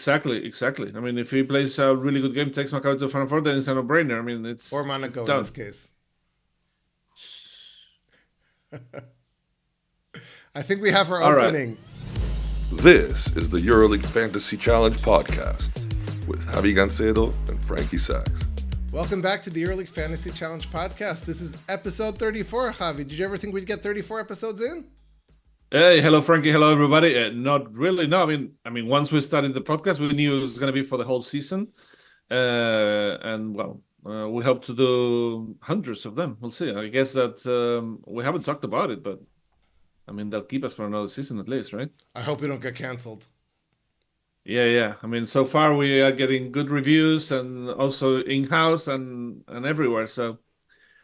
exactly. I mean, if he plays a really good game, takes Maccabi to the Final Four, then it's a no-brainer. I mean, Or it's Monaco in this done. case. I think we have our All right. opening. This is the EuroLeague Fantasy Challenge Podcast with Javi Gancedo and Frankie Sachs. Welcome back to the EuroLeague Fantasy Challenge Podcast. This is episode 34, Javi. Did you ever think we'd get 34 episodes in? Hey, hello, Frankie. Hello, everybody. Not really. No, I mean, once we started the podcast, we knew it was going to be for the whole season, we hope to do hundreds of them. We'll see. I guess that we haven't talked about it, but I mean, they'll keep us for another season at least, right? I hope we don't get canceled. Yeah. I mean, so far we are getting good reviews and also in-house and everywhere. So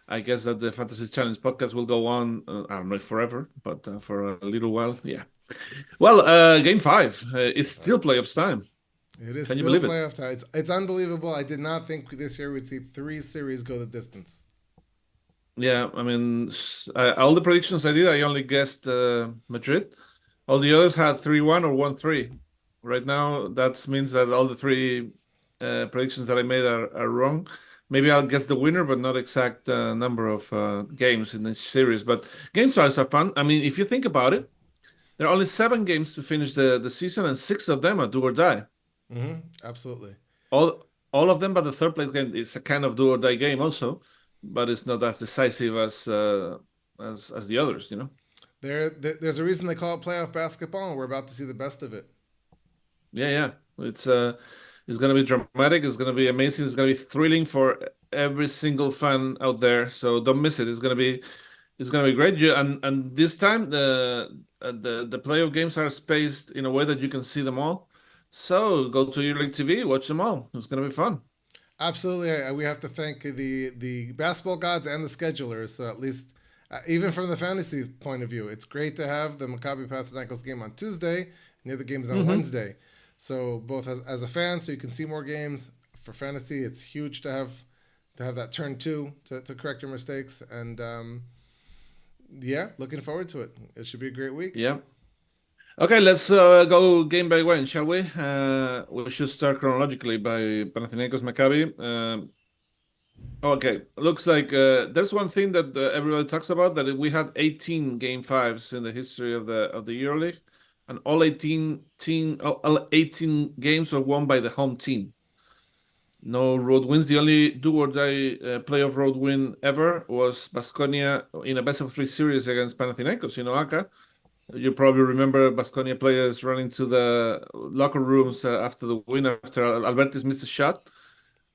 I guess that the Fantasy Challenge podcast will go on, I don't know if forever, but for a little while, yeah. Well, Game 5, it's still playoffs time. It is Can you still believe it? playoff time. It's unbelievable. I did not think this year we'd see 3 series go the distance. Yeah, I mean, all the predictions I did, I only guessed Madrid. All the others had 3-1 or 1-3. Right now, that means that all the 3 predictions that I made are wrong. Maybe I'll guess the winner, but not exact number of games in each series. But game size are fun. I mean, if you think about it, there are only 7 games to finish the season, and 6 of them are do or die. Absolutely. All of them, but the third place game is a kind of do or die game also, but it's not as decisive as the others, you know. There's a reason they call it playoff basketball, and we're about to see the best of it. Yeah. It's going to be dramatic. It's going to be amazing. It's going to be thrilling for every single fan out there. So don't miss it. It's going to be great. And this time the playoff games are spaced in a way that you can see them all. So go to EuroLeague TV, watch them all. It's going to be fun. Absolutely. We have to thank the basketball gods and the schedulers. So at least, even from the fantasy point of view, it's great to have the Maccabi Panathinaikos game on Tuesday and the other games on Wednesday. So both as a fan, so you can see more games. For fantasy, it's huge to have that turn 2 to correct your mistakes. And looking forward to it. It should be a great week. Yeah. Okay, let's go game by game, shall we? We should start chronologically by Panathinaikos Maccabi. Okay, looks like there's one thing that everybody talks about, that we had 18 game 5s in the history of the EuroLeague, and all 18 games were won by the home team. No road wins. The only do or die playoff road win ever was Baskonia in a best of 3 series against Panathinaikos in Oaxaca. You probably remember Baskonia players running to the locker rooms after the win, after Albertis missed a shot.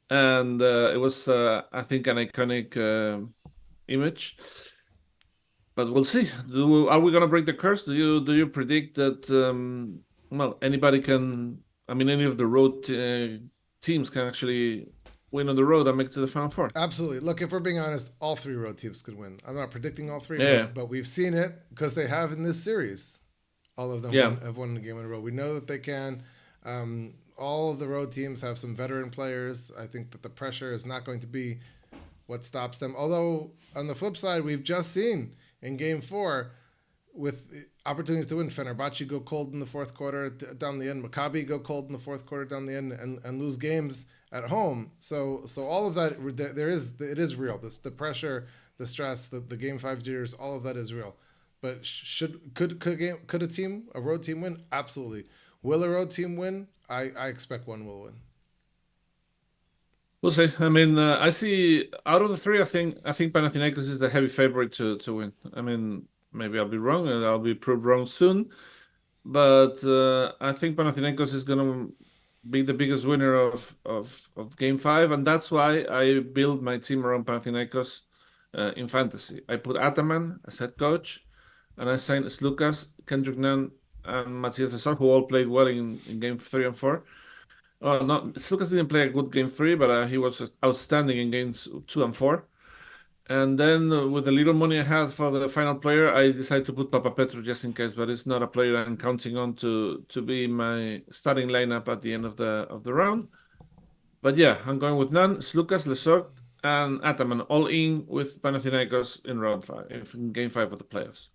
And it was, I think, an iconic image. But we'll see. Are we going to break the curse? Do you predict that, anybody can, any of the road teams can actually win on the road and make it to the Final Four? Absolutely. Look, if we're being honest, all 3 road teams could win. I'm not predicting all 3, Yeah. but we've seen it because they have in this series. All of them have won a game in a row. We know that they can. All of the road teams have some veteran players. I think that the pressure is not going to be what stops them. Although, on the flip side, we've just seen in Game 4, with opportunities to win, Fenerbahce go cold in the fourth quarter down the end, Maccabi go cold in the fourth quarter down the end, and lose games at home. So all of that, it is real. The pressure, the stress, the Game 5 jitters, all of that is real. But could a road team win? Absolutely. Will a road team win? I expect one will win. We'll see. I see out of the 3, I think Panathinaikos is the heavy favorite to win. Maybe I'll be wrong, and I'll be proved wrong soon. But I think Panathinaikos is going to be the biggest winner of Game 5, and that's why I build my team around Panathinaikos in fantasy. I put Ataman as head coach, and I signed Slukas, Kendrick Nunn, and Matthias Tesor, who all played well in Game 3 and 4. Slukas didn't play a good Game 3, but he was outstanding in Games 2 and 4. And then with the little money I had for the final player, I decided to put Papa Petru just in case, but it's not a player I'm counting on to be my starting lineup at the end of the round. But yeah, I'm going with Nunn, Slukas, Lesort, and Ataman, all in with Panathinaikos in round 5, in Game 5 of the playoffs.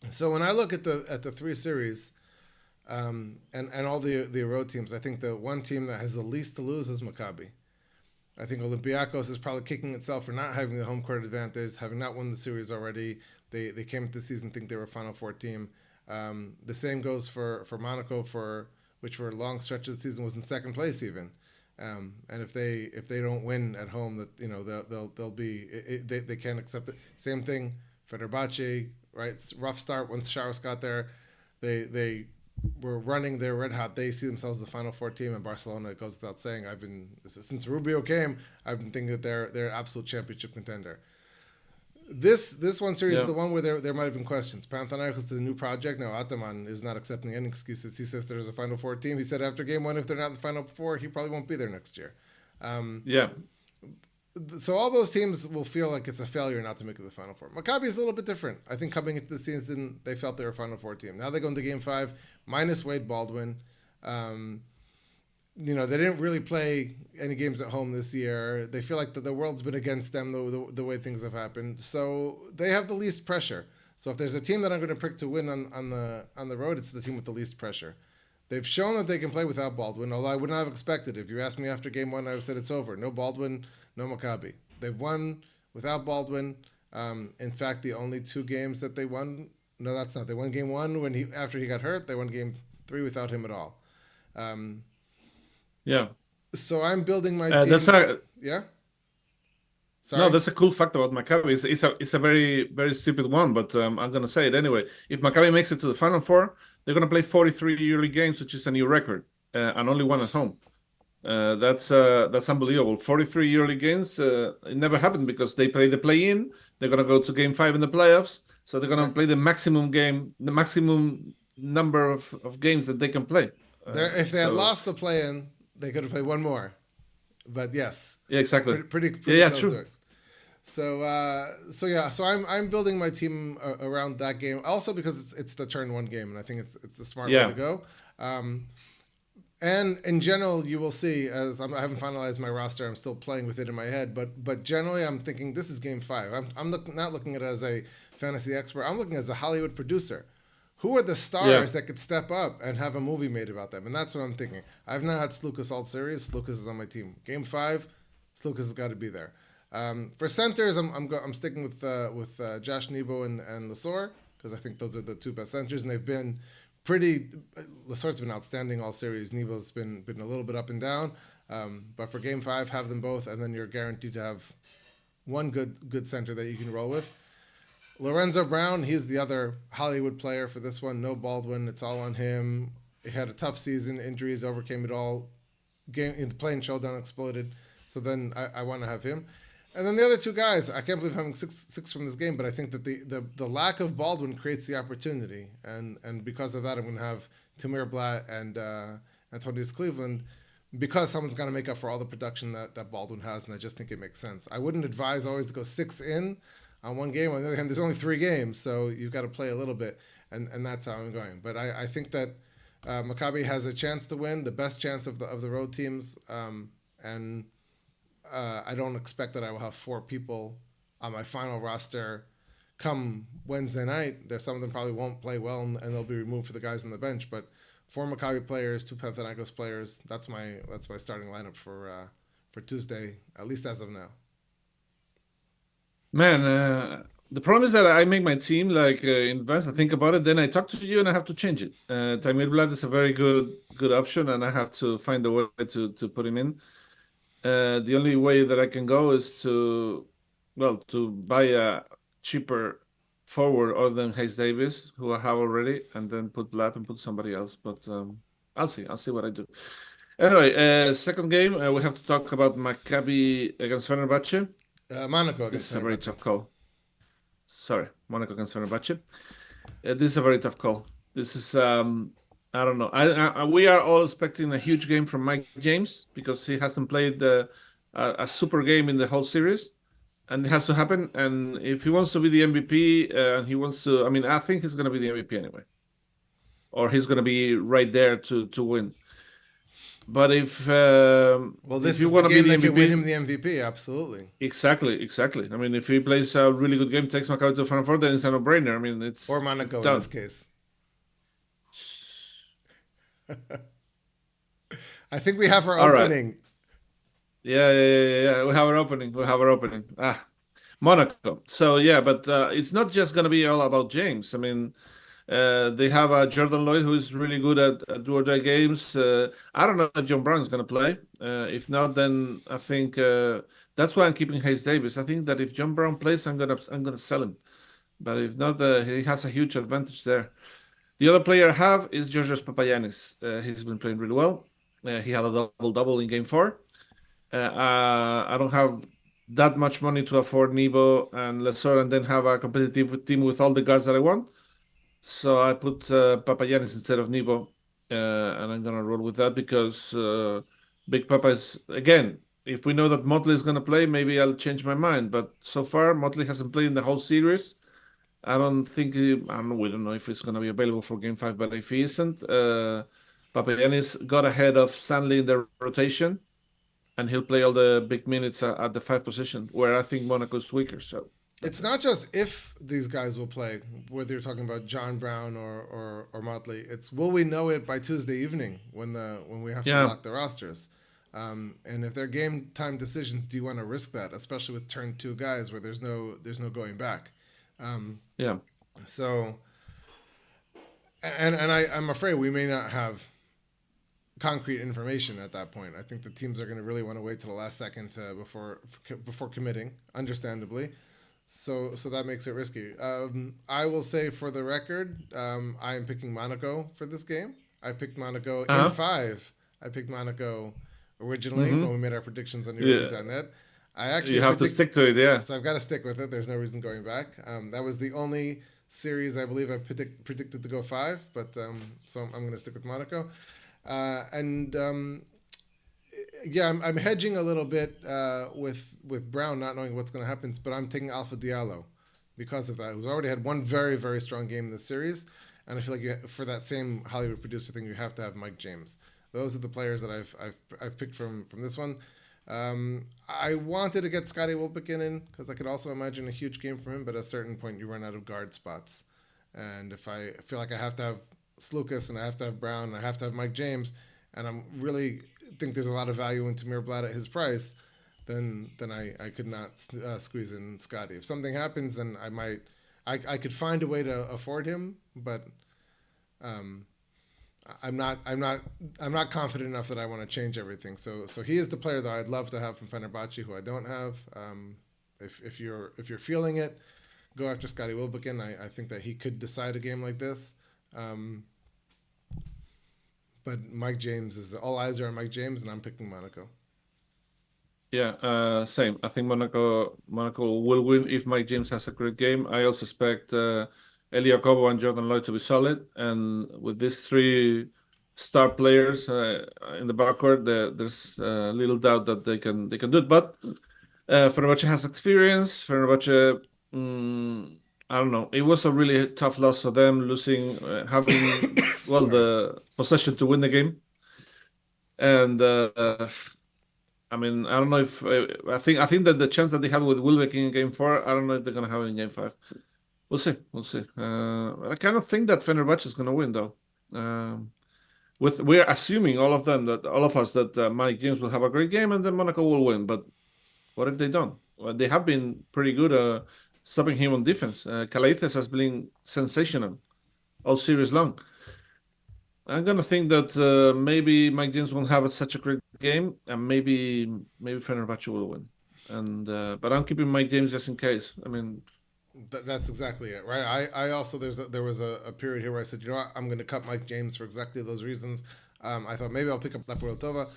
So when I look at the 3 series, and all the road teams. I think the one team that has the least to lose is Maccabi. I think Olympiacos is probably kicking itself for not having the home court advantage, having not won the series already. They came into the season think they were a Final Four team. The same goes for Monaco, which for long stretches of the season was in second place even. And if they don't win at home, that they'll be they can't accept it. Same thing, Fenerbahce, right? It's rough start once Sharos got there. They were running, they're red hot. They see themselves as the Final Four team, and Barcelona, it goes without saying, since Rubio came, I've been thinking that they're an absolute championship contender. This one series is the one where there might have been questions. Panathinaikos is a new project. Now, Ataman is not accepting any excuses. He says there's a Final Four team. He said after game one, if they're not in the Final Four, he probably won't be there next year. So all those teams will feel like it's a failure not to make it to the Final Four. Maccabi is a little bit different. I think coming into the season, they felt they were a Final Four team. Now they go into Game 5, minus Wade Baldwin. They didn't really play any games at home this year. They feel like the world's been against them the way things have happened. So they have the least pressure. So if there's a team that I'm going to pick to win on the road, it's the team with the least pressure. They've shown that they can play without Baldwin, although I would not have expected. If you asked me after Game 1, I would have said it's over. No Baldwin, no Maccabi. They've won without Baldwin. In fact, the only two games that they won, no, that's not. They won Game 1 after he got hurt. They won Game 3 without him at all. So I'm building my team. Yeah. Sorry? No, that's a cool fact about Maccabi. It's a very, very stupid one, but I'm going to say it anyway. If Maccabi makes it to the Final Four, they're going to play 43 EuroLeague games, which is a new record, and only one at home. That's unbelievable. 43 EuroLeague games. It never happened because they play the play-in. They're going to go to Game 5 in the playoffs, so they're going to play the maximum number of games that they can play. If they had lost the play-in, they could have played one more. But yes, yeah, exactly. Pretty close true. to it. So I'm building my team around that game. Also because it's the turn one game, and I think it's the smart way to go. And in general, you will see as I haven't finalized my roster. I'm still playing with it in my head, but generally, I'm thinking this is Game 5. I'm not looking at it as a fantasy expert. I'm looking as a Hollywood producer. Who are the stars that could step up and have a movie made about them? And that's what I'm thinking. I've not had Slukas all series. Slukas is on my team. Game 5, Slukas has got to be there. For centers, I'm sticking with Josh Nebo and Lesor because I think those are the two best centers, and they've been pretty. Lesor's been outstanding all series. Nebo's been a little bit up and down, but for Game 5, have them both, and then you're guaranteed to have one good center that you can roll with. Lorenzo Brown, he's the other Hollywood player for this one. No Baldwin, it's all on him. He had a tough season, injuries overcame it all. In the playing showdown exploded, so then I want to have him. And then the other two guys, I can't believe having six from this game, but I think that the lack of Baldwin creates the opportunity, and because of that, I'm going to have Tamir Blatt and Antonius Cleveland, because someone's got to make up for all the production that Baldwin has, and I just think it makes sense. I wouldn't advise always to go 6 in on one game. On the other hand, there's only 3 games, so you've got to play a little bit, and that's how I'm going. But I think that Maccabi has a chance to win, the best chance of the road teams, and I don't expect that I will have 4 people on my final roster come Wednesday night. Some of them probably won't play well, and they'll be removed for the guys on the bench. But 4 Maccabi players, 2 Panathinaikos players. That's my starting lineup for Tuesday, at least as of now. Man, the problem is that I make my team in advance. I think about it, then I talk to you, and I have to change it. Tamir Blatt is a very good option, and I have to find a way to put him in. The only way that I can go is to buy a cheaper forward other than Hayes Davis, who I have already, and then put Blatt and put somebody else. But I'll see what I do. Anyway, second game, we have to talk about Maccabi against Fenerbahce. Monaco against Fenerbahce. This is a very tough call. Sorry, Monaco against Fenerbahce. This is a very tough call. This is I don't know. We are all expecting a huge game from Mike James because he hasn't played a super game in the whole series, and it has to happen. And if he wants to be the MVP, and he wants to, I think he's going to be the MVP anyway, or he's going to be right there to win. But if this you is want the to game be the that MVP, can win him the MVP, absolutely. Exactly. If he plays a really good game, takes Maccabi to the Final Four, then it's a no-brainer. It's or Monaco it's done. in this case. I think we have our All right. opening. Yeah. We have our opening. Monaco. So yeah, but it's not just gonna be all about James. I mean, they have Jordan Lloyd, who is really good at do or die games. I don't know if John Brown is going to play. If not, then I think that's why I'm keeping Hayes Davis. I think that if John Brown plays, I'm gonna sell him. But if not, he has a huge advantage there. The other player I have is Georgios Papagiannis. He's been playing really well. He had a double-double in Game 4. I don't have that much money to afford Nebo and Lesor and then have a competitive team with all the guards that I want. So I put Papagiannis instead of Nebo, and I'm gonna roll with that because Big Papa is again. If we know that Motley is gonna play, maybe I'll change my mind. But so far, Motley hasn't played in the whole series. I don't think we don't know if it's gonna be available for Game 5. But if he isn't, Papagiannis got ahead of Stanley in the rotation, and he'll play all the big minutes at the 5 position, where I think Monaco's weaker. So. It's not just if these guys will play, whether you're talking about John Brown or Motley. It's will we know it by Tuesday evening when we have to lock the rosters, and if they're game time decisions, do you want to risk that, especially with turn 2 guys where there's no going back? So, and I'm afraid we may not have concrete information at that point. I think the teams are going to really want to wait till the last second before committing, understandably. So that makes it risky. I will say for the record, I am picking Monaco for this game. I picked Monaco in 5. I picked Monaco originally when we made our predictions on EuroLeague.net. I actually you have to stick to it, yeah. So I've got to stick with it. There's no reason going back. That was the only series I believe I predicted to go 5, but so I'm going to stick with Monaco. I'm hedging a little bit with Brown, not knowing what's going to happen, but I'm taking Alpha Diallo because of that, who's already had one very, very strong game in this series. And I feel like for that same Hollywood producer thing, you have to have Mike James. Those are the players that I've picked from this one. I wanted to get Scotty Wilbekin in because I could also imagine a huge game from him, but at a certain point you run out of guard spots. And if I feel like I have to have Slukas and I have to have Brown and I have to have Mike James, and I'm really think there's a lot of value in Tamir Blatt at his price, then I could not squeeze in Scotty. If something happens, then I could find a way to afford him, but I'm not confident enough that I want to change everything. So he is the player that I'd love to have from Fenerbahce, who I don't have. If you're feeling it, go after Scotty Wilbekin. I think that he could decide a game like this. But Mike James all eyes are on Mike James, and I'm picking Monaco. Yeah, same. I think Monaco will win if Mike James has a great game. I also expect Eli Okobo and Jordan Lloyd to be solid, and with these 3 star players in the backcourt, there's little doubt that they can do it. But Fenerbahce has experience. Fenerbahce, I don't know. It was a really tough loss for them, losing, having the possession to win the game, and I mean, I don't know if I think that the chance that they had with Wilbekin in Game 4, I don't know if they're gonna have it in Game 5. We'll see. I kind of think that Fenerbahce is gonna win, though. We're assuming all of us that Mike James will have a great game and then Monaco will win. But what if they don't? Well, they have been pretty good stopping him on defense. Calaites has been sensational all series long. I'm gonna think that maybe Mike James won't have such a great game, and maybe Fenerbahce will win. And but I'm keeping Mike James just in case. I mean, that's exactly it, right? I also there was a period here where I said, you know what, I'm going to cut Mike James for exactly those reasons. I thought maybe I'll pick up Laporel Tova.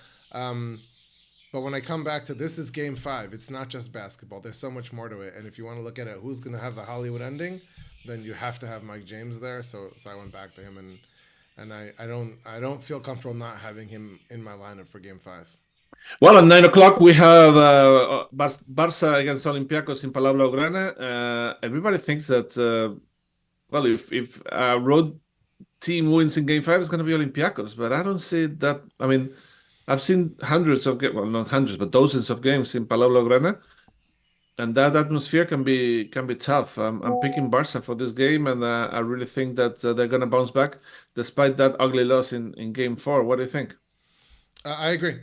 But when I come back to this is Game 5, it's not just basketball. There's so much more to it. And if you want to look at it, who's going to have the Hollywood ending, then you have to have Mike James there. So I went back to him, and I don't feel comfortable not having him in my lineup for Game 5. Well, at 9 o'clock we have Barça against Olympiacos in Palau Blaugrana. Everybody thinks that if a road team wins in Game 5, it's going to be Olympiacos, but I don't see that. I mean, I've seen hundreds of games, well, not hundreds, but dozens of games in Palau Blaugrana, and that atmosphere can be tough. I'm picking Barca for this game, and I really think that they're gonna bounce back despite that ugly loss in Game 4. What do you think? I agree.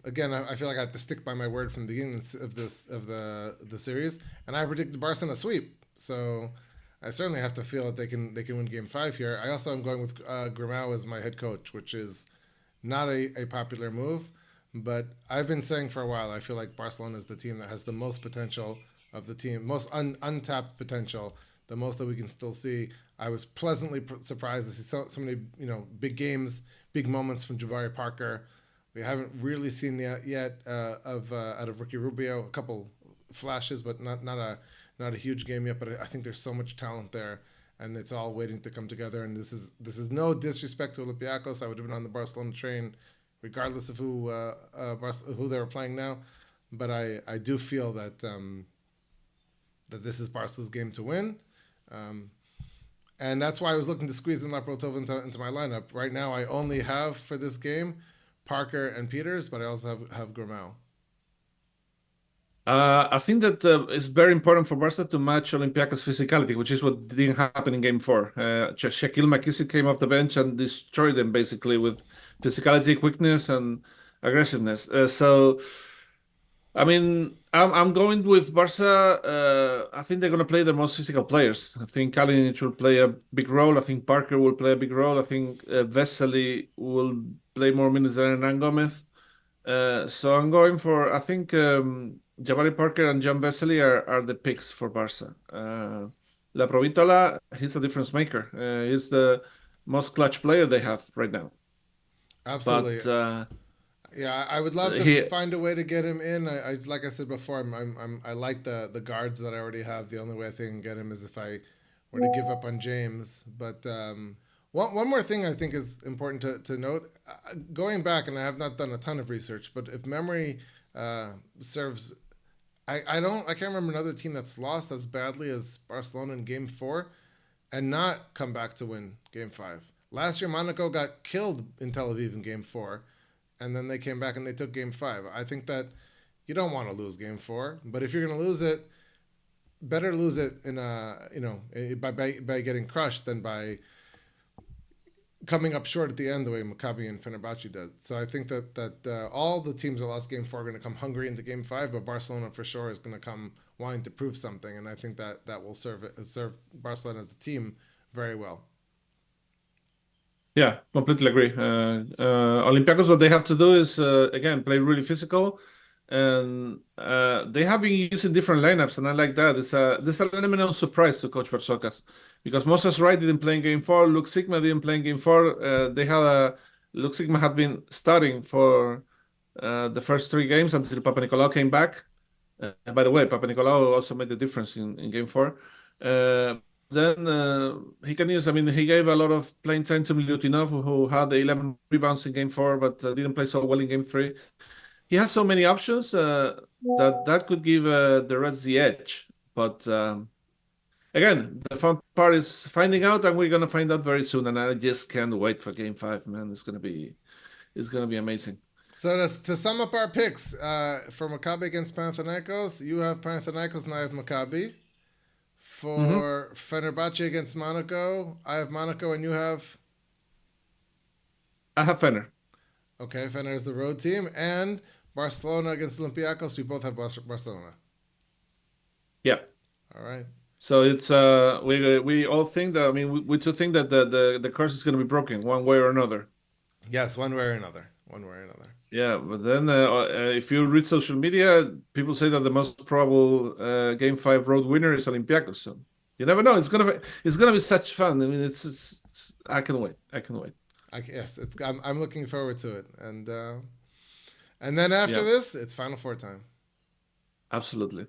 Again, I feel like I have to stick by my word from the beginning of the series, and I predicted Barca a sweep. So I certainly have to feel that they can win Game 5 here. I also am going with Grimau as my head coach, which is not a popular move, but I've been saying for a while I feel like Barcelona is the team that has the most potential of the team, most untapped potential, the most that we can still see. I was pleasantly surprised to see so many big games, big moments from Javier Parker. We haven't really seen that yet of out of Ricky Rubio. A couple flashes, but not a huge game yet. But I think there's so much talent there, and it's all waiting to come together. And this is no disrespect to Olympiacos. I would have been on the Barcelona train, regardless of who they were playing now. But I do feel that that this is Barca's game to win. And that's why I was looking to squeeze in Laprotova into my lineup. Right now, I only have for this game Parker and Peters, but I also have Grimau. I think that it's very important for Barca to match Olympiacos' physicality, which is what didn't happen in Game 4. Shaquille McKissick came off the bench and destroyed them basically with physicality, quickness, and aggressiveness. So, I mean, I'm going with Barca. I think they're going to play the most physical players. I think Kalinic will play a big role. I think Parker will play a big role. I think Vesely will play more minutes than Hernan Gomez. So I'm going for, I think Jabari Parker and John Vesely are the picks for Barca. La Provitola, he's a difference maker. He's the most clutch player they have right now. Absolutely. But yeah, I would love to find a way to get him in. I like I said before, I like the guards that I already have. The only way I think I can get him is if I were to give up on James. But one more thing I think is important to note. Going back, and I have not done a ton of research, but if memory serves, I can't remember another team that's lost as badly as Barcelona in Game 4 and not come back to win Game 5. Last year, Monaco got killed in Tel Aviv in Game 4, and then they came back and they took Game 5. I think that you don't want to lose Game 4, but if you're going to lose it, better lose it in by getting crushed than by coming up short at the end the way Maccabi and Fenerbahce did. So I think that all the teams that lost Game 4 are going to come hungry into Game 5, but Barcelona for sure is going to come wanting to prove something, and I think that will serve Barcelona as a team very well. Yeah, completely agree. Olympiacos, what they have to do is, again, play really physical. And they have been using different lineups, and I like that. There's an element of surprise to Coach Versokas because Moses Wright didn't play in Game 4, Luke Sigma didn't play in Game 4. Luke Sigma had been starting for the first 3 games until Papanikolaou came back. By the way, Papanikolaou also made the difference in Game 4. Then he can use, he gave a lot of playing time to Milutinov, who had 11 rebounds in Game 4, but didn't play so well in Game 3. He has so many options that could give the Reds the edge. But again, the fun part is finding out, and we're gonna find out very soon. And I just can't wait for Game 5, man. It's gonna be amazing. So to sum up our picks for Maccabi against Panathinaikos, you have Panathinaikos and I have Maccabi. For Fenerbahce against Monaco, I have Monaco and you have? I have Fener. Okay, Fener is the road team. And Barcelona against Olympiacos, we both have Barcelona. Yeah. All right. So it's we all think that, we two think that the curse is going to be broken one way or another. Yes, one way or another. Yeah, but then if you read social media, people say that the most probable Game 5 road winner is Olympiacos. So you never know. It's gonna be such fun. I can wait. Yes, I'm looking forward to it. And then after this, it's Final Four time. Absolutely.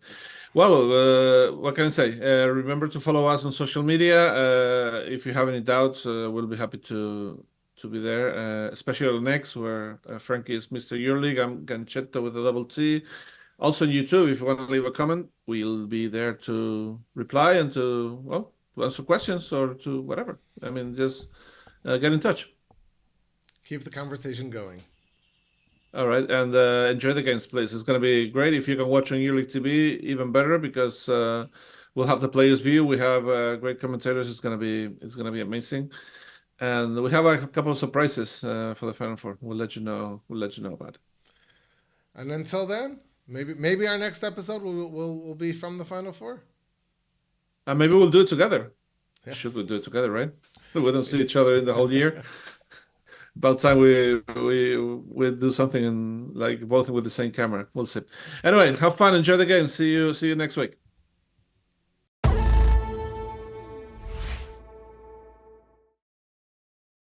Well, what can I say? Remember to follow us on social media. If you have any doubts, we'll be happy to be there, especially on X, where Frankie is Mr. EuroLeague. I'm Gancedo with a double T. Also on YouTube, if you want to leave a comment, we'll be there to reply and to answer questions or to whatever. Just get in touch. Keep the conversation going. All right, and enjoy the games, please. It's going to be great if you can watch on EuroLeague TV. Even better because we'll have the players' view. We have great commentators. It's going to be amazing, and we have a couple of surprises for the Final Four. We'll let you know. We'll let you know about it. And until then, maybe our next episode will be from the Final Four. And maybe we'll do it together. Yes. Should we do it together, right? We don't see each other in the whole year. About time we do something and like both with the same camera. We'll see. Anyway, have fun. Enjoy the game. See you next week.